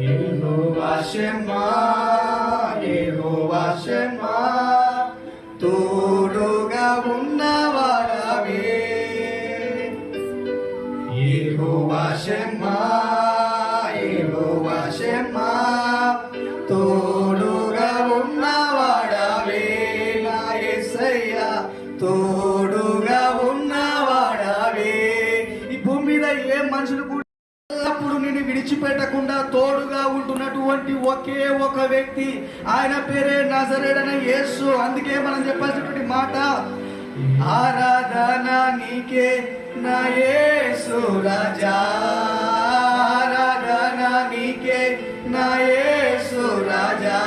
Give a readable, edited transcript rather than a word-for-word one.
యెహోవా షమ్మా, యెహోవా షమ్మా, తోడుగా ఉన్నవాడవే. యెహోవా షమ్మా, యెహోవా షమ్మా, తోడుగా ఉన్నవాడవే. నా యేసయ్యా తోడుగా ఉన్నవాడవే. ఈ భూమి మీద ఏ మనుషులు కూడా ఎల్లప్పుడు నిన్ను విడిచిపెట్టకుండా తోడుగా ఉంటున్నటువంటి ఒకే ఒక వ్యక్తి, ఆయన పేరే నజరేయుడైన యేసు. అందుకే మనం చెప్పాల్సినటువంటి మాట, ఆరాధన నీకే నా యేసు రాజా, ఆరాధన నీకే నా యేసు రాజా.